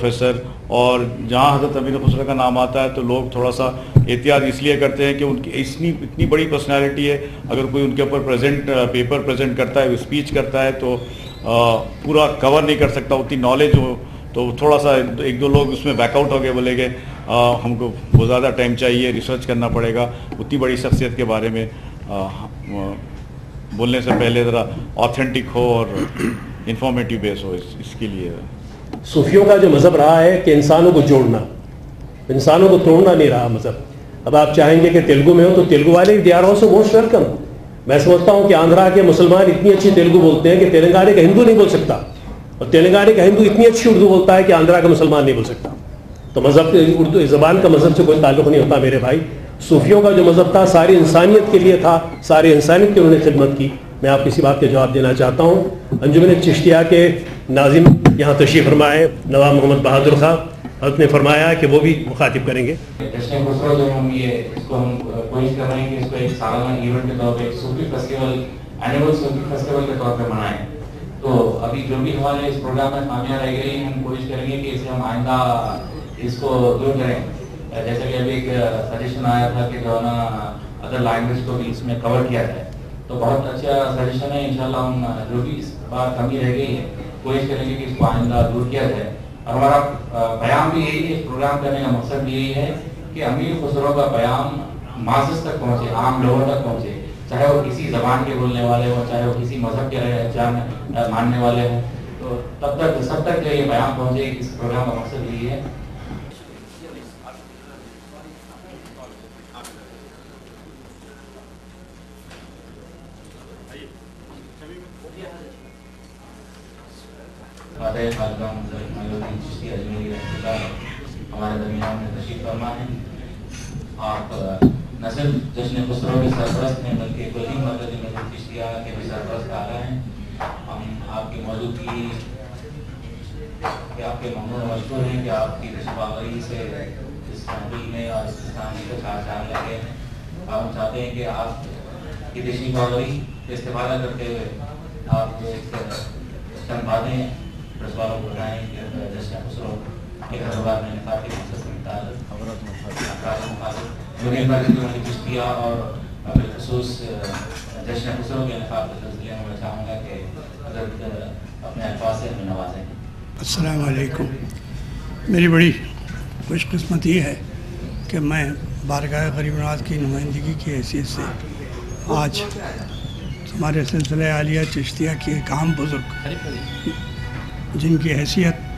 Professor, اور جہاں حضرت امیر خسرو کا نام آتا ہے تو لوگ تھوڑا سا احتیاط اس لیے کرتے ہیں کہ ان کی اتنی بڑی پرسنالٹی ہے، اگر کوئی ان کے اوپر پیپر پریزنٹ کرتا ہے، اسپیچ کرتا ہے تو پورا کور نہیں کر سکتا، اتنی نالج ہو، تو تھوڑا سا ایک دو لوگ اس میں بیک آؤٹ ہو گئے، بولے کہ ہم کو بہت زیادہ ٹائم چاہیے، ریسرچ کرنا پڑے گا، اتنی بڑی شخصیت کے بارے میں بولنے سے پہلے ذرا آتھینٹک ہو اور انفارمیٹیو بیس ہو، اس کے لیے صوفیوں کا جو مذہب رہا ہے کہ انسانوں کو جوڑنا، انسانوں کو توڑنا نہیں رہا مذہب۔ اب آپ چاہیں گے کہ تیلگو میں ہو تو تیلگو والے they are also most welcome. میں سمجھتا ہوں کہ آندھرا کے مسلمان اتنی اچھی تیلگو بولتے ہیں کہ تلنگانے کا ہندو نہیں بول سکتا، اور تلنگانے کا ہندو اتنی اچھی اردو بولتا ہے کہ آندھرا کا مسلمان نہیں بول سکتا۔ تو مذہب اردو زبان کا مذہب سے کوئی تعلق نہیں ہوتا میرے بھائی۔ صوفیوں کا جو مذہب تھا ساری انسانیت کے لیے تھا، ساری انسانیت کی انہوں نے خدمت کی۔ میں آپ کسی بات کے جواب دینا چاہتا ہوں۔ انجمن چشتیہ کے ناظم یہاں تشریف فرمائے نواب محمد بہادر خان، حضرت نے فرمایا کہ وہ بھی مخاطب کریں گے۔ جشن خسرو جو ہم اس کو ہم کوشش کر رہے ہیں کہ اس کو ایک سالانہ ایونٹ کے طور پہ ایک صوفی فیسٹیول، اینول صوفی فیسٹیول کے طور پہ منائیں۔ تو ابھی جو بھی ہمارے اس پروگرام میں خامیاں رہ گئی ہم کوشش کریں گے کہ اسے ہم آئندہ اس کو دور کریں۔ جیسے کہ ابھی ایک سجیشن آیا تھا کہ جو ہے نا ادر لینگویج کو بھی اس میں کور کیا جائے، تو بہت اچھا سجیشن ہے۔ انشاءاللہ ہم جو بھی اس بار کمی رہ گئی ہے کوشش کریں گے کہ اس کو آئندہ دور کیا جائے۔ اور ہمارا پیام بھی یہی ہے، اس پروگرام کرنے کا مقصد بھی یہی ہے کہ امیر خسرو کا پیام ماسس تک پہنچے، عام لوگوں تک پہنچے، چاہے وہ کسی زبان کے بولنے والے ہوں، چاہے وہ کسی مذہب کے ماننے والے ہوں، تو تب تک سب تک یہ پیام پہنچے۔ اس پروگرام کا مقصد یہی ہے۔ ہمارے درمیان میں تشریف فرما ہے۔ آپ نہ صرف جشن خسرو کے سرپرست ہیں بلکہ کلی مدد چشتیہ کے بھی سرپرست اعلیٰ ہیں۔ ہم آپ کی موجودگی آپ کے ممنون مشکور ہیں کہ آپ کی تشریف آوری سے اس محفل میں اور اس کہانی کو چار چاند لگے ہیں۔ ہم چاہتے ہیں کہ آپ کی تشریف آوری سے استفادہ کرتے ہوئے آپ چند باتیں پریس والوں کو بتائیں کہ جشن خسرو کے کاروبار میں نفاق کے مقصد سے متعلق چشتیہ اور بالخصوص جشن خسرو کے نفاق کے سلسلے میں میں چاہوں گا کہ حضرت اپنے الفاظ سے ہمیں نوازیں۔ السلام علیکم۔ میری بڑی خوش قسمتی ہے کہ میں بارگاہ غریب نواز کی نمائندگی کی حیثیت سے آج ہمارے سلسلہ عالیہ چشتیہ کے ایک عام بزرگ جن کی حیثیت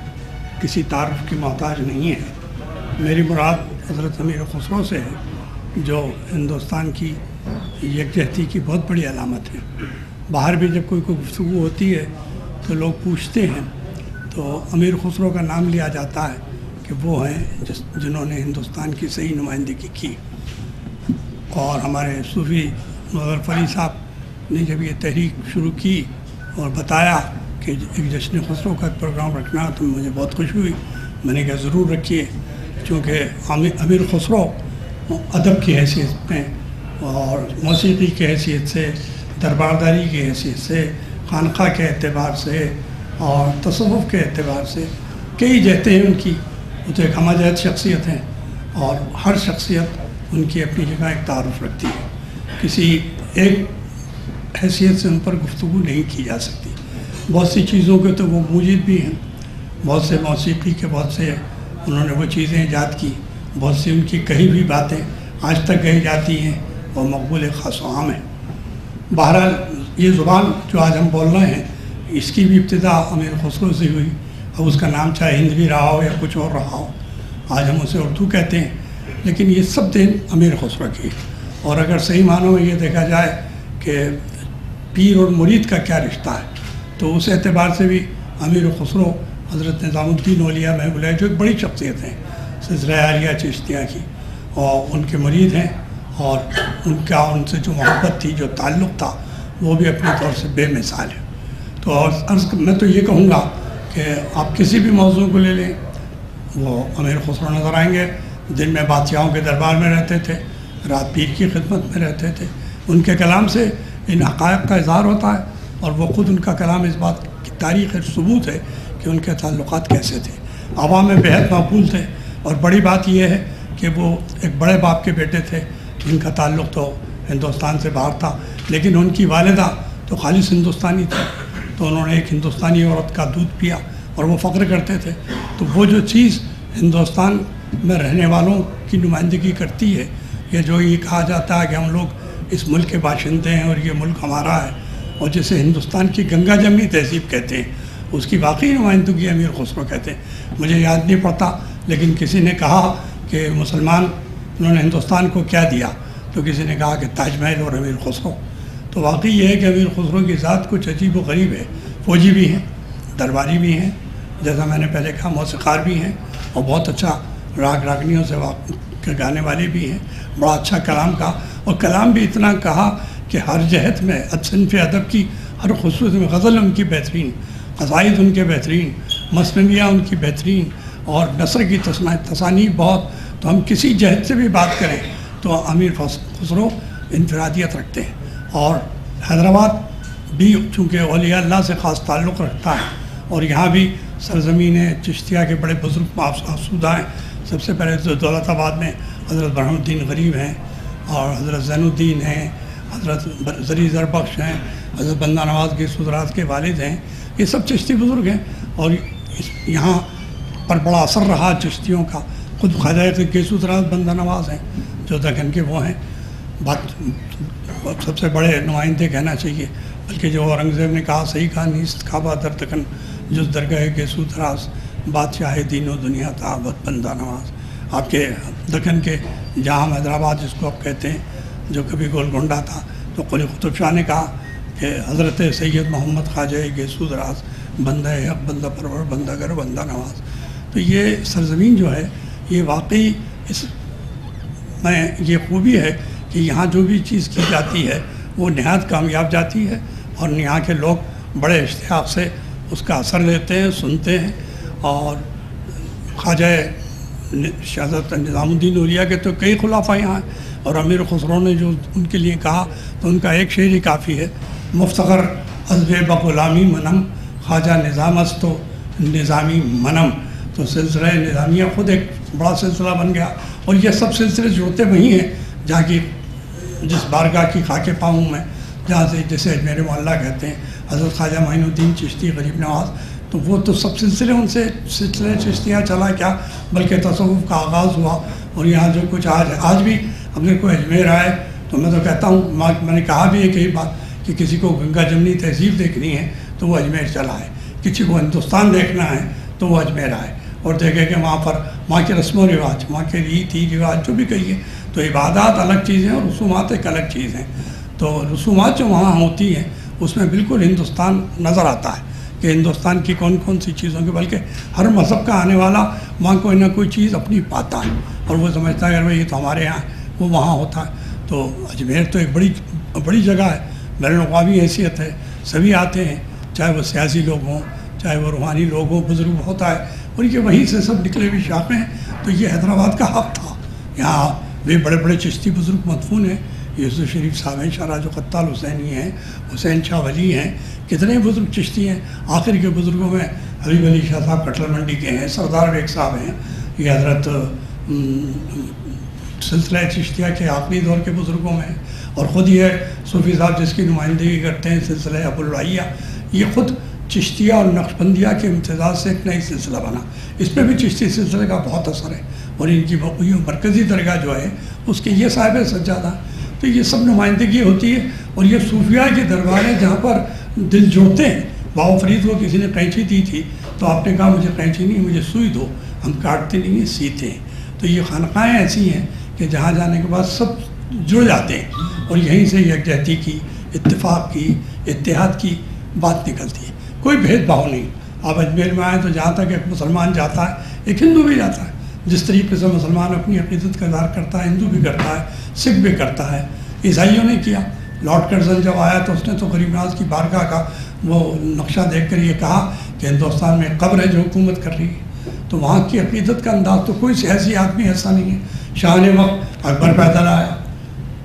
کسی تعارف کی محتاج نہیں ہے، میری مراد حضرت امیر خسرو سے ہے، جو ہندوستان کی یکجہتی کی بہت بڑی علامت ہے۔ باہر بھی جب کوئی گفتگو ہوتی ہے تو لوگ پوچھتے ہیں تو امیر خسرو کا نام لیا جاتا ہے کہ وہ ہیں جنہوں نے ہندوستان کی صحیح نمائندگی کی۔ اور ہمارے صوفی مظفر علی صاحب نے جب یہ تحریک شروع کی اور بتایا کہ ایک جشن خسرو کا پروگرام رکھنا تو مجھے بہت خوشی ہوئی۔ میں نے کہا ضرور رکھیے، چونکہ امیر خسرو ادب کی حیثیت میں اور موسیقی کی حیثیت سے، دربارداری کی حیثیت سے، خانقاہ کے اعتبار سے اور تصوف کے اعتبار سے کئی جہتیں ہیں ان کی۔ وہ تو ایک ہمہ جہت شخصیت ہیں اور ہر شخصیت ان کی اپنی جگہ ایک تعارف رکھتی ہے، کسی ایک حیثیت سے ان پر گفتگو نہیں کی جا سکتی۔ بہت سی چیزوں کے تو وہ موجد بھی ہیں، بہت سے موسیقی کے بہت سے انہوں نے وہ چیزیں ایجاد کی، بہت سی ان کی کہی بھی باتیں آج تک کہی جاتی ہیں اور مقبول خاص و عام ہیں۔ بہرحال یہ زبان جو آج ہم بول رہے ہیں اس کی بھی ابتدا امیر خسرو سے ہوئی، اب اس کا نام چاہے ہندوی رہا ہو یا کچھ اور رہا ہو، آج ہم اسے اردو کہتے ہیں، لیکن یہ سب دین امیر خسرو کی۔ اور اگر صحیح معنوں میں یہ دیکھا جائے کہ پیر اور مرید کا کیا رشتہ ہے تو اس اعتبار سے بھی امیر خسرو حضرت نظام الدین اولیاء محب اللہ جو ایک بڑی شخصیت ہیں سلسلہ عالیہ چشتیہ کی، اور ان کے مرید ہیں، اور ان سے جو محبت تھی، جو تعلق تھا، وہ بھی اپنے طور سے بے مثال ہے۔ تو میں تو یہ کہوں گا کہ آپ کسی بھی موضوع کو لے لیں، وہ امیر خسرو نظر آئیں گے۔ دن میں بادشاہوں کے دربار میں رہتے تھے، رات پیر کی خدمت میں رہتے تھے، ان کے کلام سے ان حقائق کا اظہار ہوتا ہے، اور وہ خود ان کا کلام اس بات کی تاریخ ثبوت ہے کہ ان کے تعلقات کیسے تھے۔ عوام میں بہت مقبول تھے، اور بڑی بات یہ ہے کہ وہ ایک بڑے باپ کے بیٹے تھے جن کا تعلق تو ہندوستان سے باہر تھا، لیکن ان کی والدہ تو خالص ہندوستانی تھی، تو انہوں نے ایک ہندوستانی عورت کا دودھ پیا اور وہ فخر کرتے تھے۔ تو وہ جو چیز ہندوستان میں رہنے والوں کی نمائندگی کرتی ہے، یا جو یہ کہا جاتا ہے کہ ہم لوگ اس ملک کے باشندے ہیں اور یہ ملک ہمارا ہے، اور جسے ہندوستان کی گنگا جمنی تہذیب کہتے ہیں، اس کی واقعی نمائندگی امیر خسرو کہتے ہیں۔ مجھے یاد نہیں پڑتا، لیکن کسی نے کہا کہ مسلمان انہوں نے ہندوستان کو کیا دیا، تو کسی نے کہا کہ تاج محل اور امیر خسرو۔ تو واقعی یہ ہے کہ امیر خسرو کی ذات کچھ عجیب و غریب ہے، فوجی بھی ہیں، درباری بھی ہیں، جیسا میں نے پہلے کہا موسیقار بھی ہیں، اور بہت اچھا راگ راگنیوں سے گانے والے بھی ہیں، بڑا اچھا کلام کہا، اور کلام بھی اتنا کہا کہ ہر جہت میں صنف ادب کی ہر خصوص میں غزل ان کی بہترین، قصائد ان کے بہترین، مثنویہ ان کی بہترین، اور نثر کی تصانیف بہت۔ تو ہم کسی جہت سے بھی بات کریں تو امیر خسرو انفرادیت رکھتے ہیں، اور حیدرآباد بھی چونکہ اولیاء اللہ سے خاص تعلق رکھتا ہے، اور یہاں بھی سرزمین چشتیہ کے بڑے بزرگ آسودہ ہیں۔ سب سے پہلے تو دولت آباد میں حضرت برہم الدین غریب ہیں، اور حضرت زین الدین ہیں، حضرت زری زربخش ہیں، حضرت بندہ نواز گیسو دراز کے والد ہیں، یہ سب چشتی بزرگ ہیں، اور یہاں پر بڑا اثر رہا چشتیوں کا۔ خود خواجہ گیسو دراز بندہ نواز ہیں جو دکن کے وہ ہیں، بات سب سے بڑے نمائندے کہنا چاہیے، بلکہ جو اورنگزیب نے کہا صحیح کہا، نیست کعبہ در دکن جز درگاہ گیسو دراز، بادشاہ دین و دنیا تعبت بندہ نواز۔ آپ کے دکن کے جہاں حیدرآباد جس کو آپ کہتے ہیں، جو کبھی گولکنڈہ تھا، تو قلی قطب شاہ نے کہا کہ حضرت سید محمد خواجہ گیسو دراز بندہ حق بندہ پرور بندہ گر بندہ نواز۔ تو یہ سرزمین جو ہے یہ واقعی اس میں یہ خوبی ہے کہ یہاں جو بھی چیز کی جاتی ہے وہ نہایت کامیاب جاتی ہے، اور یہاں کے لوگ بڑے اشتیاق سے اس کا اثر لیتے ہیں، سنتے ہیں۔ اور خواجہ حضرت نظام الدین اولیاء کے تو کئی خلافہ یہاں ہیں، اور امیر خسرو نے جو ان کے لیے کہا تو ان کا ایک شعر ہی کافی ہے، مفتخر حزب بغلامی منم خواجہ نظام است و نظامی منم۔ تو سلسلہ نظامیہ خود ایک بڑا سلسلہ بن گیا، اور یہ سب سلسلے جڑتے وہی ہیں جہاں کی جس بارگاہ کی خاک پاؤں میں، جہاں سے جسے اجمیر معلیٰ کہتے ہیں، حضرت خواجہ معین الدین چشتی غریب نواز، تو وہ تو سب سلسلے ان سے سلسلے چشتیاں چلا کیا، بلکہ تصوف کا آغاز ہوا۔ اور یہاں جو کچھ آج بھی اگر کوئی اجمیر آئے تو میں تو کہتا ہوں، میں نے کہا بھی ایک ہی بات کہ کسی کو گنگا جمنی تہذیب دیکھنی ہے تو وہ اجمیر چلا ہے، کسی کو ہندوستان دیکھنا ہے تو وہ اجمیر آئے اور دیکھے کہ وہاں کے رسم و رواج، وہاں کے ریتی رواج جو بھی کہیے، تو عبادات الگ چیز ہیں اور رسومات ایک الگ چیز ہیں۔ تو رسومات جو وہاں ہوتی ہیں اس میں بالکل ہندوستان نظر آتا ہے کہ ہندوستان کی کون کون سی چیزوں کی، بلکہ ہر مذہب کا آنے والا وہاں کوئی نہ کوئی چیز اپنی پاتا ہے، اور وہ سمجھتا ہے اگر یہ تو ہمارے یہاں وہ وہاں ہوتا ہے۔ تو اجمیر تو ایک بڑی جگہ ہے، بین الاقوامی حیثیت ہے، سبھی آتے ہیں، چاہے وہ سیاسی لوگ ہوں، چاہے وہ روحانی لوگ ہوں، بزرگ ہوتا ہے، اور یہ وہیں سے سب نکلے ہوئی شاخیں ہیں۔ تو یہ حیدرآباد کا حق تھا، یہاں بھی بڑے بڑے چشتی بزرگ مدفون ہیں، یوسف شریف صاحب ہیں، شاہ راج قتال حسینی ہیں، حسین شاہ ولی ہیں، کتنے بزرگ چشتی ہیں۔ آخر کے بزرگوں میں حبیب علی شاہ صاحب کٹل منڈی کے ہیں، سردار بیگ صاحب ہیں، یہ حضرت سلسلہ چشتیہ کے آخری دور کے بزرگوں میں ہیں، اور خود یہ صوفی صاحب جس کی نمائندگی کرتے ہیں سلسلہ ابو العالیہ، یہ خود چشتیہ اور نقشبندیہ کے امتزاج سے ایک نئی سلسلہ بنا، اس پہ بھی چشتی سلسلے کا بہت اثر ہے، اور ان کی مرکزی درگاہ جو ہے اس کے یہ صاحب سجادہ۔ تو یہ سب نمائندگی ہوتی ہے، اور یہ صوفیاء کے دربار ہیں جہاں پر دل جوڑتے ہیں۔ بابا فرید کو کسی نے قینچی دی تھی تو آپ نے کہا مجھے قینچی نہیں، مجھے سوئی دو، ہم کاٹتے نہیں ہیں، سیتے ہیں۔ تو یہ خانقاہیں ایسی ہیں کہ جہاں جانے کے بعد سب جڑ جاتے ہیں، اور یہیں سے یکجہتی کی، اتفاق کی، اتحاد کی بات نکلتی ہے، کوئی بھید بھاؤ نہیں۔ آپ اجمیر میں آئیں تو جہاں تک ایک مسلمان جاتا ہے ایک ہندو بھی جاتا ہے، جس طریقے سے مسلمان اپنی عقیدت کا اظہار کرتا ہے ہندو بھی کرتا ہے، سکھ بھی کرتا ہے، عیسائیوں نے کیا۔ لارڈ کرزن جب آیا تو اس نے تو غریب نواز کی بارگاہ کا وہ نقشہ دیکھ کر یہ کہا کہ ہندوستان میں قبر ہے جو حکومت کر رہی ہے۔ تو وہاں کی عقیدت کا انداز تو کوئی سیاسی آدمی ایسا نہیں ہے۔ شاہ نے وقت اکبر پیدل آیا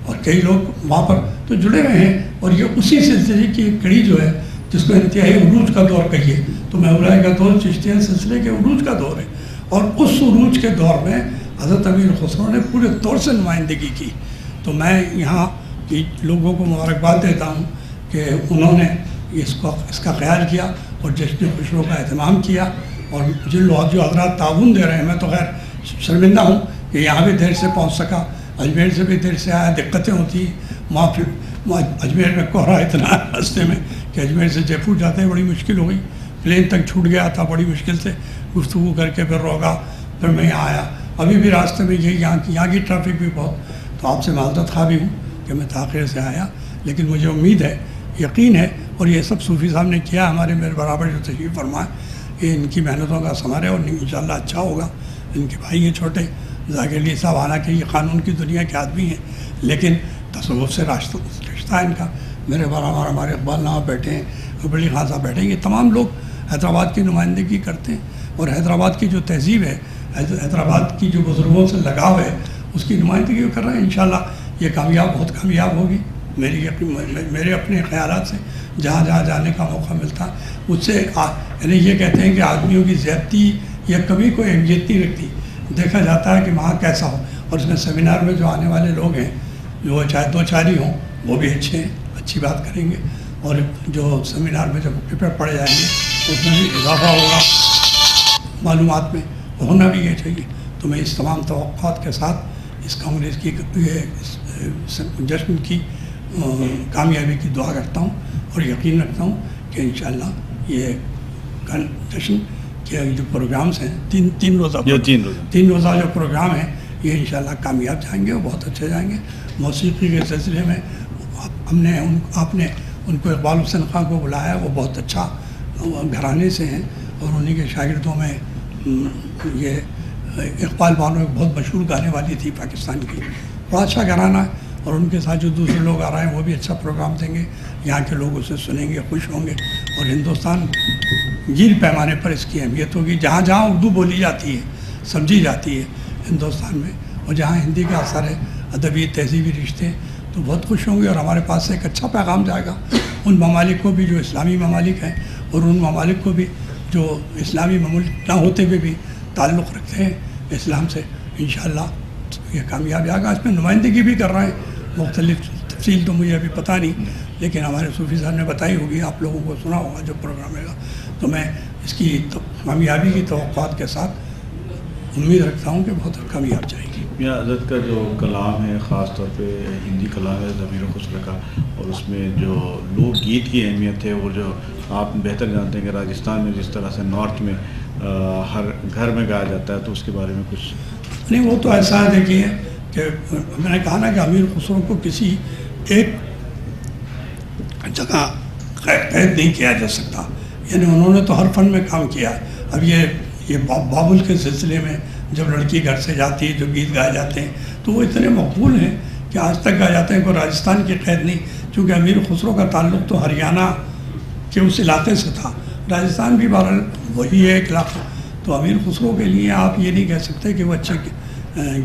اور کئی لوگ وہاں پر تو جڑے ہوئے ہیں، اور یہ اسی سلسلے کی ایک کڑی جو ہے جس کو انتہائی عروج کا دور کہیے، تو محوریہ کا دور چشتیہ سلسلے کے عروج کا دور ہے، اور اس عروج کے دور میں حضرت امیر خسرو نے پورے طور سے نمائندگی کی۔ تو میں یہاں کی لوگوں کو مبارکباد دیتا ہوں کہ انہوں نے اس کا خیال کیا اور جشن خوشرو کا اہتمام کیا، اور جو حضرات تعاون دے رہے ہیں، میں تو خیر شرمندہ ہوں کہ یہاں بھی دیر سے پہنچ سکا، اجمیر سے بھی دیر سے آیا، دقتیں ہوتی ہیں، اجمیر میں کوہرا اتنا راستے میں کہ اجمیر سے جے پور جاتے بڑی مشکل ہو گئی، پلین تک چھوٹ گیا تھا، بڑی مشکل سے گفتگو کر کے پھر روکا، پھر میں یہاں آیا۔ ابھی بھی راستے میں یہاں کی ٹریفک بھی بہت، تو آپ سے معذرت خواہ بھی ہوں کہ میں تاخیر سے آیا، لیکن مجھے امید ہے، یقین ہے، اور یہ سب صوفی صاحب نے کیا، ہمارے میرے برابر جو تشریف فرمائے، یہ ان کی محنتوں کا ثمر ہے، اور انشاءاللہ اچھا ہوگا۔ ان کے بھائی ہیں چھوٹے ذاکر علی صاحب، حالانکہ یہ قانون کی دنیا کے آدمی ہیں، لیکن تصوف سے رشتہ ہے ان کا۔ میرے برابر ہمارے اقبال نامہ بیٹھے ہیں، ابلی خان صاحب بیٹھے ہیں، یہ تمام لوگ حیدرآباد کی نمائندگی کرتے ہیں، اور حیدرآباد کی جو تہذیب ہے، حیدرآباد کی جو بزرگوں سے لگاؤ ہے، اس کی نمائندگی کر رہے ہیں۔ انشاءاللہ یہ بہت کامیاب ہوگی، میرے اپنے خیالات سے جہاں جہاں جانے کا موقع ملتا ہے، مجھ سے یعنی یہ کہتے ہیں کہ آدمیوں کی زیادتی یا کبھی کوئی اہمیت نہیں رکھتی، دیکھا جاتا ہے کہ وہاں کیسا ہو، اور اس میں سیمینار میں جو آنے والے لوگ ہیں، جو چاہے دو چار ہی ہوں، وہ بھی اچھے ہیں، اچھی بات کریں گے، اور جو سیمینار میں جب پیپر پڑھے جائیں گے اس میں بھی اضافہ ہوگا معلومات میں، ہونا بھی یہ چاہیے۔ تو میں اس تمام توقعات کے ساتھ اس کانگریس کی جشن کی کامیابی کی دعا کرتا ہوں، اور یقین رکھتا ہوں کہ انشاءاللہ یہ جشن کے جو پروگرامز ہیں، تین روزہ جو پروگرام ہیں، یہ انشاءاللہ کامیاب جائیں گے اور بہت اچھے جائیں گے۔ موسیقی کے سلسلے میں آپ نے ان کو اقبال حسین خان کو بلایا، وہ بہت اچھا گھرانے سے ہیں، اور انہی کے شاگردوں میں یہ اقبال بانو ایک بہت مشہور گانے والی تھی پاکستان کی، بڑا اچھا گھرانہ ہے، اور ان کے ساتھ جو دوسرے لوگ آ رہے ہیں وہ بھی اچھا پروگرام دیں گے، یہاں کے لوگ اسے سنیں گے، خوش ہوں گے، اور ہندوستان گیر پیمانے پر اس کی اہمیت ہوگی۔ جہاں جہاں اردو بولی جاتی ہے، سمجھی جاتی ہے ہندوستان میں، اور جہاں ہندی کا اثر ہے، ادبی تہذیبی رشتے، تو بہت خوش ہوں گے، اور ہمارے پاس سے ایک اچھا پیغام جائے گا ان ممالک کو بھی جو اسلامی ممالک ہیں، اور ان ممالک کو بھی جو اسلامی ممالک نہ ہوتے ہوئے بھی تعلق رکھتے ہیں اسلام سے۔ انشاءاللہ یہ کامیاب آئے گا۔ اس میں نمائندگی بھی کر رہے ہیں، مختلف تفصیل تو مجھے ابھی پتہ نہیں، لیکن ہمارے صوفی صاحب نے بتائی ہوگی، آپ لوگوں کو سنا ہوگا جو پروگرام ہے گا۔ تو میں اس کی کامیابی کی توقعات کے ساتھ امید رکھتا ہوں کہ بہت کامیاب جائے گی۔ میاں حضرت کا جو کلام ہے، خاص طور پہ ہندی کلام ہے امیر خسرو کا، اور اس میں جو لوک گیت کی اہمیت ہے، وہ جو آپ بہتر جانتے ہیں کہ راجستھان میں جس طرح سے نارتھ میں ہر گھر میں گایا جاتا ہے، تو اس کے بارے میں کچھ نہیں، وہ تو ایسا ہے دیکھیے کہ میں نے کہا نا کہ امیر خسرو کو کسی ایک جگہ قید نہیں کیا جا سکتا، یعنی انہوں نے تو ہر فن میں کام کیا۔ اب یہ بابل کے سلسلے میں جب لڑکی گھر سے جاتی ہے، جو گیت گائے جاتے ہیں، تو وہ اتنے مقبول ہیں کہ آج تک گائے جاتے ہیں، کوئی راجستھان کی قید نہیں، چونکہ امیر خسرو کا تعلق تو ہریانہ کے اس علاقے سے تھا، راجستھان بھی بہرحال وہی ہے ایک علاقہ۔ تو امیر خسرو کے لیے آپ یہ نہیں کہہ سکتے کہ وہ اچھے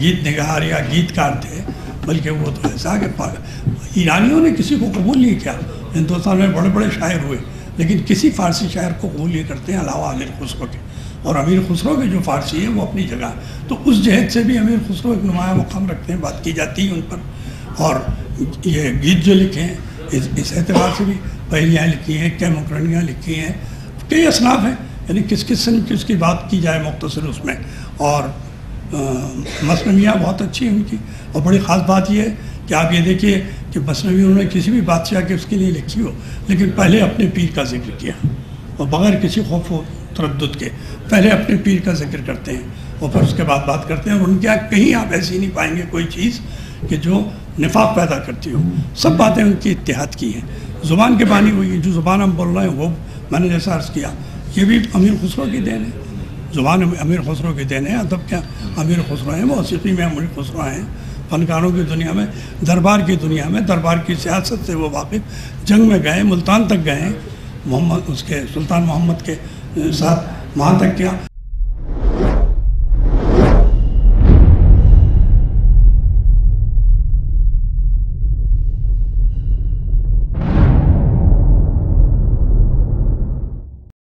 گیت نگار یا گیت کار تھے، بلکہ وہ تو ایسا کہ ایرانیوں نے کسی کو قبول نہیں کیا۔ ہندوستان میں بڑے بڑے شاعر ہوئے، لیکن کسی فارسی شاعر کو قبول نہیں کرتے ہیں علاوہ امیر خسرو کے، اور امیر خسرو کے جو فارسی ہیں وہ اپنی جگہ، تو اس جہت سے بھی امیر خسرو ایک نمایاں مقام رکھتے ہیں، بات کی جاتی ہے ان پر۔ اور یہ گیت جو لکھے ہیں اس اعتبار سے بھی پہلیاں لکھی ہیں، کئی مکرنیاں لکھی ہیں، کئی اصناف ہیں، یعنی کس قسم کی اس کی بات کی جائے مختصر اس میں۔ اور مثنویاں بہت اچھی ہیں ان کی، اور بڑی خاص بات یہ ہے کہ آپ یہ دیکھیے کہ مثنوی انہوں نے کسی بھی بادشاہ کے اس کے لیے لکھی ہو، لیکن پہلے اپنے پیر کا ذکر کیا، اور بغیر کسی خوف و تردد کے پہلے اپنے پیر کا ذکر کرتے ہیں، اور پھر اس کے بعد بات کرتے ہیں۔ اور ان کے یہاں کہیں آپ ایسی نہیں پائیں گے کوئی چیز کہ جو نفاق پیدا کرتی ہو، سب باتیں ان کی اتحاد کی ہیں۔ زبان کے بانی ہوئی، جو زبان ہم بول رہے ہیں وہ میں نے جیسا عرض کیا، یہ بھی امیر خسرو کی دین ہے، زبان امیر خسرو کی دین ہے، ادب کیا امیر خسرو ہیں، موسیقی میں امیر خسرو ہیں، فنکاروں کی دنیا میں، دربار کی دنیا میں، دربار کی سیاست سے وہ واقف، جنگ میں گئے، ملتان تک گئے، سلطان محمد کے ساتھ وہاں تک کیا۔